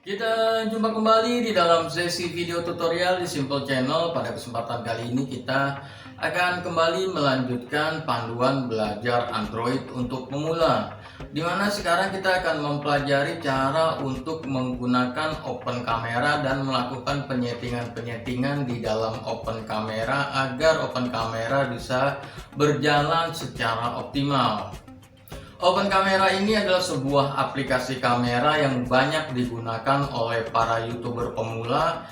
Kita jumpa kembali di dalam sesi video tutorial di Simple Channel. Pada kesempatan kali ini kita akan kembali melanjutkan panduan belajar Android untuk pemula, dimana sekarang kita akan mempelajari cara untuk menggunakan Open Camera dan melakukan penyetingan-penyetingan di dalam Open Camera agar Open Camera bisa berjalan secara optimal. Open Camera ini adalah sebuah aplikasi kamera yang banyak digunakan oleh para YouTuber pemula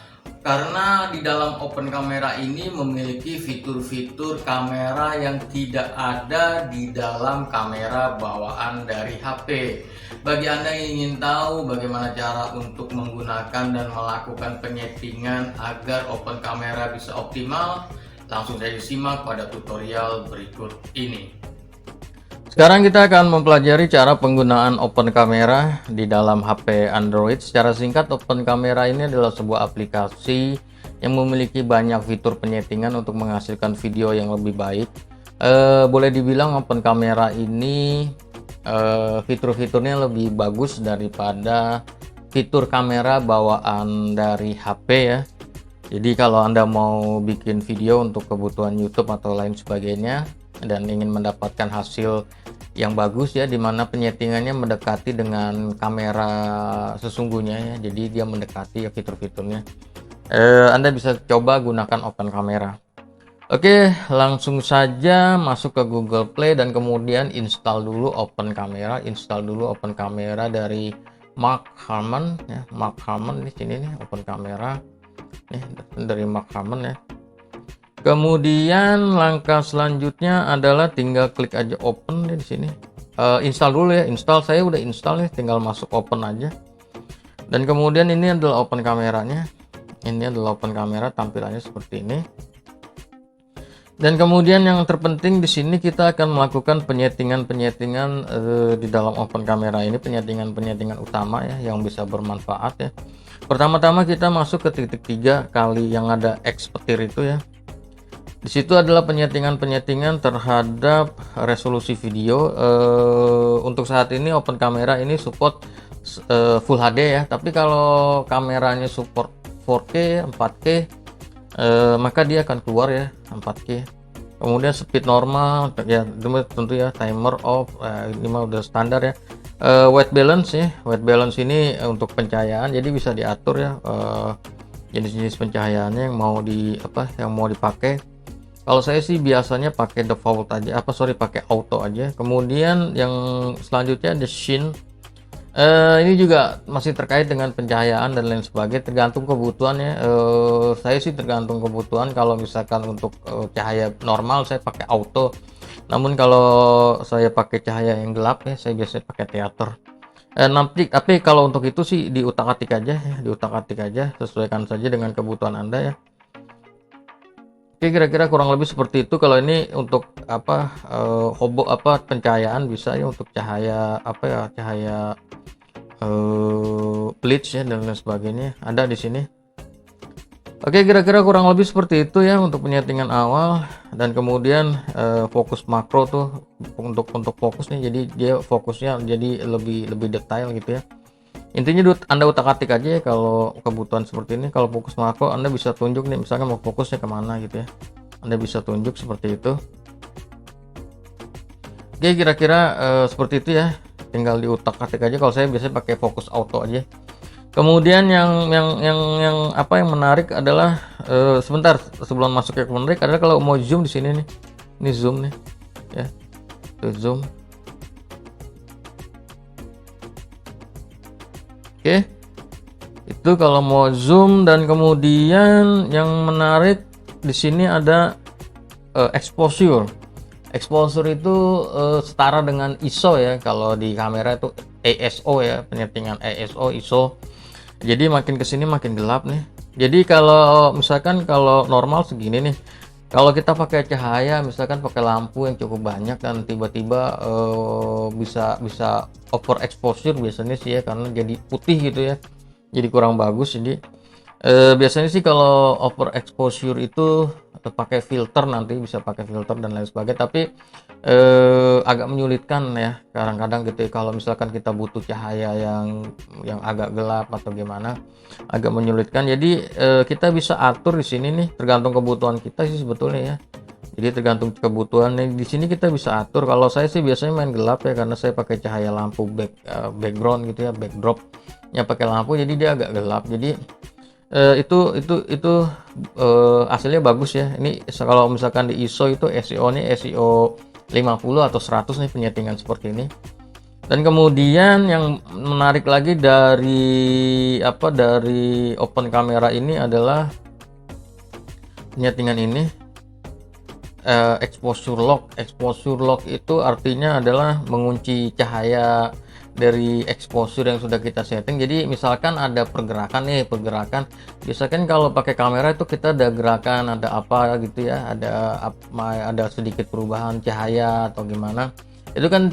karena di dalam Open Camera ini memiliki fitur-fitur kamera yang tidak ada di dalam kamera bawaan dari HP. Bagi Anda yang ingin tahu bagaimana cara untuk menggunakan dan melakukan penyetingan agar Open Camera bisa optimal, langsung saja simak pada tutorial berikut ini. Sekarang kita akan mempelajari cara penggunaan Open Camera di dalam HP Android. Secara singkat, Open Camera ini adalah sebuah aplikasi yang memiliki banyak fitur penyetingan untuk menghasilkan video yang lebih baik. Boleh dibilang Open Camera ini fitur-fiturnya lebih bagus daripada fitur kamera bawaan dari HP ya. Jadi kalau Anda mau bikin video untuk kebutuhan YouTube atau lain sebagainya dan ingin mendapatkan hasil yang bagus ya, dimana penyetingannya mendekati dengan kamera sesungguhnya ya, jadi dia mendekati ya fitur-fiturnya. Anda bisa coba gunakan Open Camera. Oke, langsung saja masuk ke Google Play dan kemudian install dulu Open Camera. Install dulu Open Camera dari Mark Harmon ya. Mark Harmon di sini nih, Open Camera nih dari Mark Harmon ya. Kemudian langkah selanjutnya adalah tinggal klik aja open di sini. Install dulu ya. Install, saya udah install nih, tinggal masuk open aja. Dan kemudian ini adalah Open Kameranya. Ini adalah Open Camera, tampilannya seperti ini. Dan kemudian yang terpenting di sini kita akan melakukan penyetingan-penyetingan di dalam Open Camera ini, penyetingan-penyetingan utama ya yang bisa bermanfaat ya. Pertama-tama kita masuk ke titik 3 kali yang ada X petir itu ya. Di situ adalah penyetingan-penyetingan terhadap resolusi video. Untuk saat ini Open Camera ini support Full HD ya. Tapi kalau kameranya support 4K, 4K, maka dia akan keluar ya 4K. Kemudian speed normal ya, tentu ya, timer off, ini mah udah standar ya. White balance ya. White balance ini untuk pencahayaan, jadi bisa diatur ya jenis-jenis pencahayaannya yang mau dipakai. Kalau saya sih biasanya pakai default aja, pakai auto aja. Kemudian yang selanjutnya ada scene. Ini juga masih terkait dengan pencahayaan dan lain sebagainya, tergantung kebutuhannya. Saya sih tergantung kebutuhan. Kalau misalkan untuk cahaya normal saya pakai auto. Namun kalau saya pakai cahaya yang gelap ya, saya biasanya pakai theater. Tapi kalau untuk itu sih diutak-atik aja ya, diutak-atik aja, sesuaikan saja dengan kebutuhan Anda ya. Oke, kira-kira kurang lebih seperti itu. Kalau ini untuk pencahayaan bisa ya, untuk cahaya cahaya bleach ya dan lain sebagainya ada di sini. Oke, kira-kira kurang lebih seperti itu ya untuk penyetingan awal. Dan kemudian fokus makro tuh untuk fokusnya, jadi dia fokusnya jadi lebih detail gitu ya. Intinya Anda utak-atik aja ya kalau kebutuhan seperti ini. Kalau fokus makro Anda bisa tunjuk nih, misalkan mau fokusnya kemana gitu ya, Anda bisa tunjuk seperti itu. Oke, kira-kira seperti itu ya, tinggal diutak-atik aja. Kalau saya biasanya pakai fokus auto aja. Kemudian yang menarik adalah sebentar sebelum masuk ke menarik adalah kalau mau zoom di sini nih, ini zoom nih ya, tuh zoom. Oke, itu kalau mau zoom. Dan kemudian yang menarik di sini ada exposure. Exposure itu setara dengan ISO ya. Kalau di kamera itu ISO ya, penyetingan ISO. Jadi makin kesini makin gelap nih. Jadi kalau misalkan kalau normal segini nih, kalau kita pakai cahaya, misalkan pakai lampu yang cukup banyak dan tiba-tiba bisa over exposure biasanya sih ya, karena jadi putih gitu ya, jadi kurang bagus. Jadi biasanya sih kalau over exposure itu pakai filter, nanti bisa pakai filter dan lain sebagainya. Tapi agak menyulitkan ya kadang-kadang gitu ya, kalau misalkan kita butuh cahaya yang agak gelap atau gimana, agak menyulitkan. Jadi kita bisa atur di sini nih, tergantung kebutuhan kita sih sebetulnya ya. Jadi tergantung kebutuhan nih, di sini kita bisa atur. Kalau saya sih biasanya main gelap ya, karena saya pakai cahaya lampu background gitu ya, backdropnya pakai lampu, jadi dia agak gelap. Jadi itu hasilnya bagus ya. Ini kalau misalkan di ISO itu SEO-nya SEO 50 atau 100 nih penyetingan seperti ini. Dan kemudian yang menarik lagi dari open camera ini adalah penyetingan ini, exposure lock. Exposure lock itu artinya adalah mengunci cahaya dari exposure yang sudah kita setting. Jadi misalkan ada pergerakan biasanya kalau pakai kamera itu kita ada gerakan, ada apa gitu ya, ada sedikit perubahan cahaya atau gimana, itu kan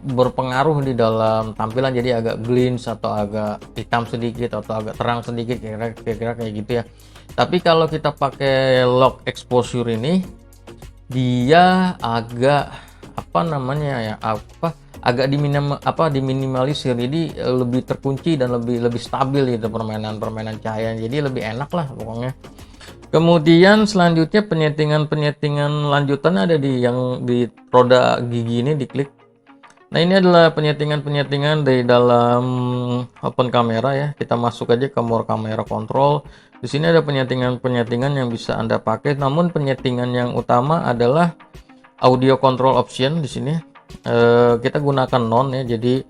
berpengaruh di dalam tampilan, jadi agak glint atau agak hitam sedikit atau agak terang sedikit, kira-kira kayak gitu ya. Tapi kalau kita pakai lock exposure ini, dia agak agak diminimalisir, jadi lebih terkunci dan lebih stabil gitu permainan cahaya, jadi lebih enak lah pokoknya. Kemudian selanjutnya penyetingan lanjutan ada di roda gigi ini, diklik. Nah, ini adalah penyetingan di dalam open camera ya. Kita masuk aja ke more camera control. Di sini ada penyetingan yang bisa Anda pakai. Namun penyetingan yang utama adalah audio control option di sini. Kita gunakan none ya. Jadi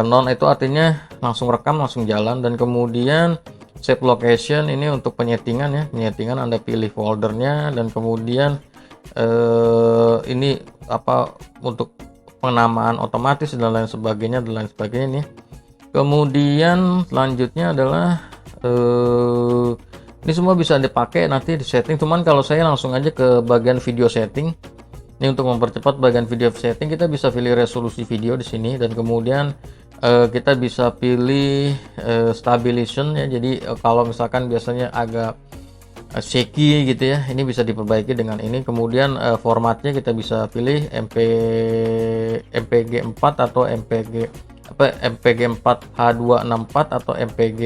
none itu artinya langsung rekam, langsung jalan. Dan kemudian save location ini untuk penyetingan ya. Penyetingan Anda pilih foldernya, dan kemudian ini untuk penamaan otomatis dan lain sebagainya nih. Kemudian selanjutnya adalah ini semua bisa dipakai nanti di setting. Cuman kalau saya langsung aja ke bagian video setting. Ini untuk mempercepat bagian video setting, kita bisa pilih resolusi video di sini, dan kemudian kita bisa pilih stabilization ya. Jadi kalau misalkan biasanya agak shaky gitu ya, ini bisa diperbaiki dengan ini. Kemudian formatnya kita bisa pilih MPG 4 atau MPG 4 H264 atau MPG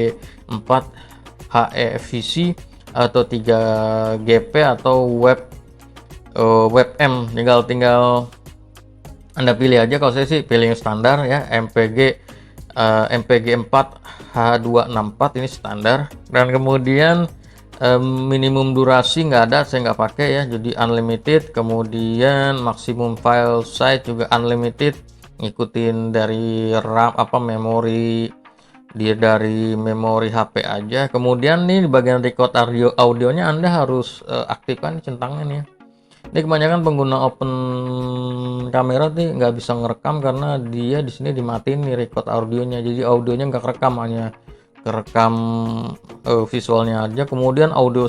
4 HEVC atau 3GP atau WebM. tinggal Anda pilih aja. Kalau saya sih pilih yang standar ya, MPG 4 H264 ini standar. Dan kemudian minimum durasi nggak ada, saya nggak pakai ya, jadi unlimited. Kemudian maksimum file size juga unlimited, ngikutin dari RAM memori dia, dari memori HP aja. Kemudian nih di bagian record audionya Anda harus aktifkan centangnya nih. Ini kebanyakan pengguna open kamera nih nggak bisa ngerekam karena dia di sini dimatiin nih record audionya, jadi audionya nggak kerekam, hanya kerekam visualnya aja. Kemudian audio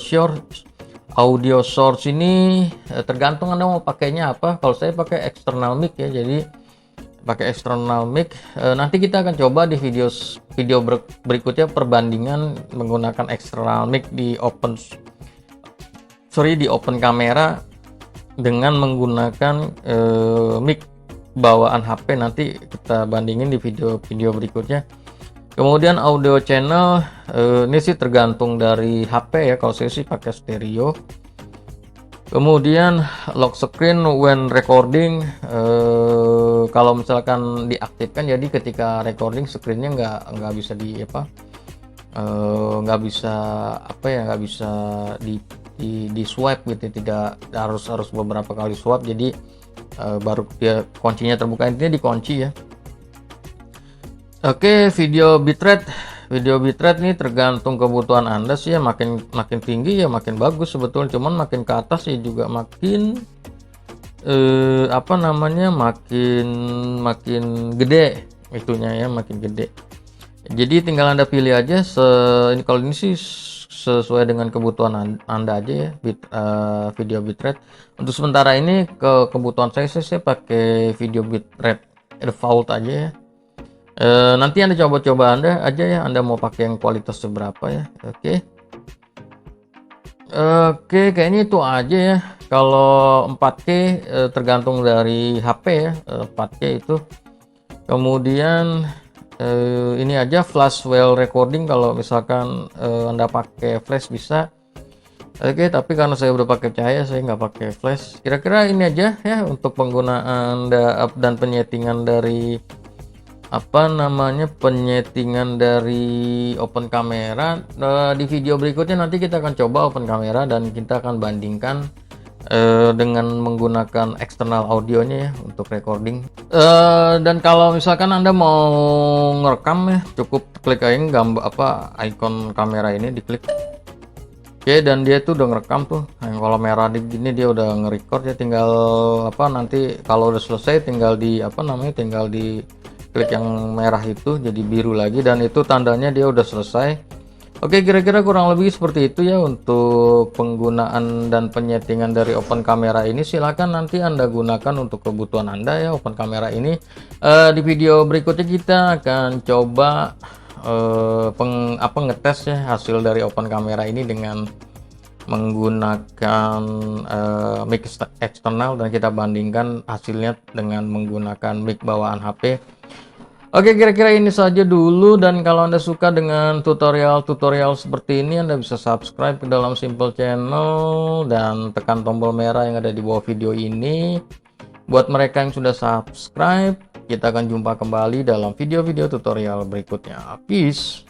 source ini tergantung Anda mau pakainya apa. Kalau saya pakai external mic ya, jadi pakai external mic. Nanti kita akan coba di video berikutnya perbandingan menggunakan external mic di open kamera dengan menggunakan mic bawaan HP. Nanti kita bandingin di video berikutnya. Kemudian audio channel ini sih tergantung dari HP ya, kalau saya sih pakai stereo. Kemudian lock screen when recording, kalau misalkan diaktifkan, jadi ketika recording screennya nggak bisa nggak bisa di swipe gitu, tidak harus beberapa kali swipe, jadi baru dia kuncinya terbuka, intinya dikunci ya. Oke, video bitrate ini tergantung kebutuhan Anda sih ya, makin tinggi ya makin bagus sebetulnya, cuman makin ke atas ya juga makin makin gede itunya ya, makin gede. Jadi tinggal Anda pilih aja ini, kalau ini sih sesuai dengan kebutuhan Anda aja ya, video bitrate. Untuk sementara ini kebutuhan saya pakai video bitrate default aja ya. Nanti Anda coba aja ya, Anda mau pakai yang kualitas seberapa ya. Oke, kayaknya itu aja ya Kalau 4K tergantung dari HP ya, 4K itu. Kemudian ini aja flash well recording, kalau misalkan Anda pakai flash bisa. Oke, tapi karena saya udah pakai cahaya, saya nggak pakai flash. Kira-kira ini aja ya untuk penggunaan dan penyetingan dari penyetingan dari open camera. Di video berikutnya nanti kita akan coba open camera dan kita akan bandingkan dengan menggunakan eksternal audionya ya untuk recording. Dan kalau misalkan Anda mau ngerekam ya, cukup klik aja gambar icon kamera ini, diklik. Oke, dan dia tuh udah ngerekam tuh. Nah, kalau merah di gini dia udah nge-record ya, tinggal nanti kalau udah selesai tinggal tinggal di klik yang merah itu jadi biru lagi, dan itu tandanya dia udah selesai. Oke, kira-kira kurang lebih seperti itu ya untuk penggunaan dan penyetingan dari open camera ini. Silahkan nanti Anda gunakan untuk kebutuhan Anda ya open camera ini. Di video berikutnya kita akan coba ngetes ya hasil dari open camera ini dengan menggunakan mic eksternal, dan kita bandingkan hasilnya dengan menggunakan mic bawaan HP. Oke, kira-kira ini saja dulu, dan kalau Anda suka dengan tutorial-tutorial seperti ini, Anda bisa subscribe ke dalam Simple Channel dan tekan tombol merah yang ada di bawah video ini. Buat mereka yang sudah subscribe, kita akan jumpa kembali dalam video-video tutorial berikutnya. Peace.